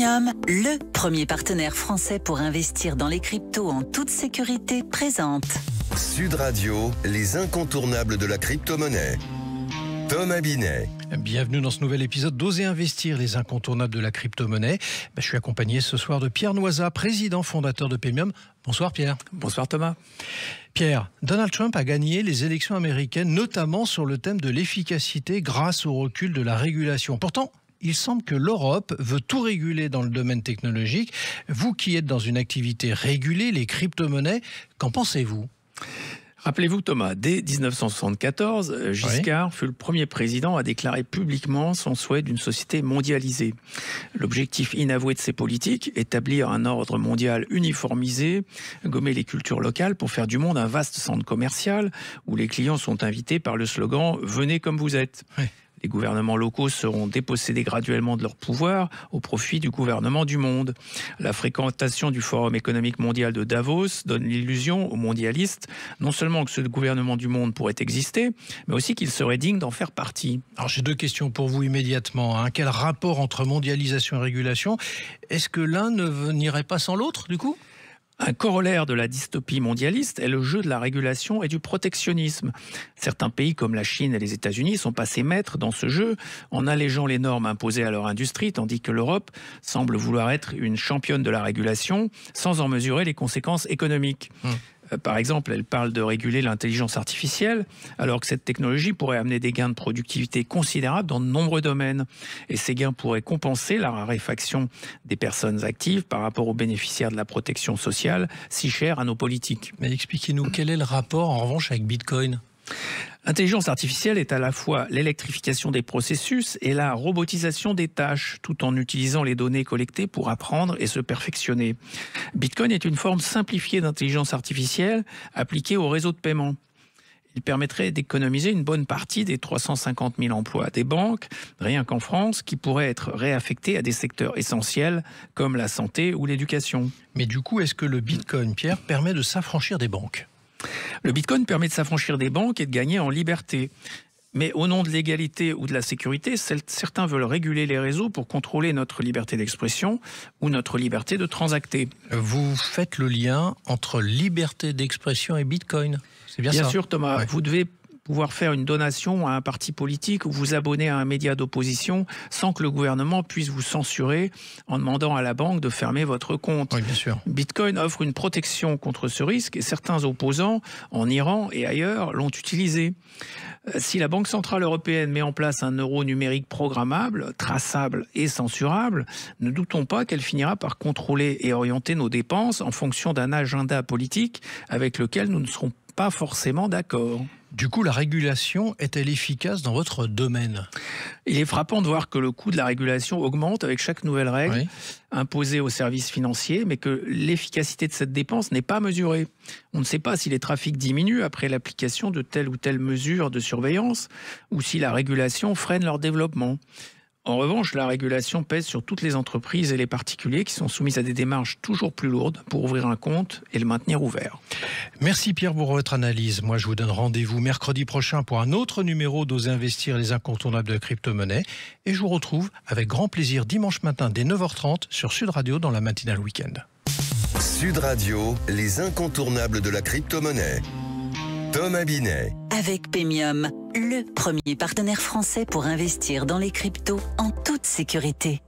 Paymium, le premier partenaire français pour investir dans les cryptos en toute sécurité, présente Sud Radio, les incontournables de la crypto-monnaie. Thomas Binet. Bienvenue dans ce nouvel épisode d'Oser investir, les incontournables de la crypto-monnaie. Je suis accompagné ce soir de Pierre Noisa, président fondateur de Paymium. Bonsoir Pierre. Bonsoir Thomas. Pierre, Donald Trump a gagné les élections américaines, notamment sur le thème de l'efficacité grâce au recul de la régulation. Pourtant, il semble que l'Europe veut tout réguler dans le domaine technologique. Vous qui êtes dans une activité régulée, les crypto-monnaies, qu'en pensez-vous ? Rappelez-vous Thomas, dès 1974, Giscard fut le premier président à déclarer publiquement son souhait d'une société mondialisée. L'objectif inavoué de ses politiques, établir un ordre mondial uniformisé, gommer les cultures locales pour faire du monde un vaste centre commercial où les clients sont invités par le slogan « Venez comme vous êtes ». Les gouvernements locaux seront dépossédés graduellement de leur pouvoir au profit du gouvernement du monde. La fréquentation du Forum économique mondial de Davos donne l'illusion aux mondialistes non seulement que ce gouvernement du monde pourrait exister, mais aussi qu'il serait digne d'en faire partie. Alors j'ai deux questions pour vous immédiatement. Quel rapport entre mondialisation et régulation ? Est-ce que l'un n'irait pas sans l'autre du coup ? Un corollaire de la dystopie mondialiste est le jeu de la régulation et du protectionnisme. Certains pays comme la Chine et les États-Unis sont passés maîtres dans ce jeu en allégeant les normes imposées à leur industrie, tandis que l'Europe semble vouloir être une championne de la régulation sans en mesurer les conséquences économiques. Par exemple, elle parle de réguler l'intelligence artificielle, alors que cette technologie pourrait amener des gains de productivité considérables dans de nombreux domaines. Et ces gains pourraient compenser la raréfaction des personnes actives par rapport aux bénéficiaires de la protection sociale, si chère à nos politiques. Mais expliquez-nous, quel est le rapport en revanche avec Bitcoin ? L'intelligence artificielle est à la fois l'électrification des processus et la robotisation des tâches, tout en utilisant les données collectées pour apprendre et se perfectionner. Bitcoin est une forme simplifiée d'intelligence artificielle appliquée au réseau de paiement. Il permettrait d'économiser une bonne partie des 350 000 emplois des banques, rien qu'en France, qui pourraient être réaffectés à des secteurs essentiels comme la santé ou l'éducation. Mais du coup, est-ce que le Bitcoin, Pierre, permet de s'affranchir des banques ? Le Bitcoin permet de s'affranchir des banques et de gagner en liberté. Mais au nom de l'égalité ou de la sécurité, certains veulent réguler les réseaux pour contrôler notre liberté d'expression ou notre liberté de transacter. Vous faites le lien entre liberté d'expression et Bitcoin, c'est bien ça ? Bien sûr Thomas, Ouais. vous devez pouvoir faire une donation à un parti politique ou vous abonner à un média d'opposition sans que le gouvernement puisse vous censurer en demandant à la banque de fermer votre compte. Oui, bien sûr. Bitcoin offre une protection contre ce risque et certains opposants en Iran et ailleurs l'ont utilisé. Si la Banque centrale européenne met en place un euro numérique programmable, traçable et censurable, ne doutons pas qu'elle finira par contrôler et orienter nos dépenses en fonction d'un agenda politique avec lequel nous ne serons pas forcément d'accord. Du coup, la régulation est-elle efficace dans votre domaine ? Il est frappant de voir que le coût de la régulation augmente avec chaque nouvelle règle imposée aux services financiers, mais que l'efficacité de cette dépense n'est pas mesurée. On ne sait pas si les trafics diminuent après l'application de telle ou telle mesure de surveillance ou si la régulation freine leur développement. En revanche, la régulation pèse sur toutes les entreprises et les particuliers qui sont soumis à des démarches toujours plus lourdes pour ouvrir un compte et le maintenir ouvert. Merci Pierre pour votre analyse. Moi, je vous donne rendez-vous mercredi prochain pour un autre numéro d'Oser investir, les incontournables de la crypto-monnaie. Et je vous retrouve avec grand plaisir dimanche matin dès 9h30 sur Sud Radio dans la matinale week-end. Sud Radio, les incontournables de la crypto-monnaie. Thomas Binet. avec Paymium, le premier partenaire français pour investir dans les cryptos en toute sécurité.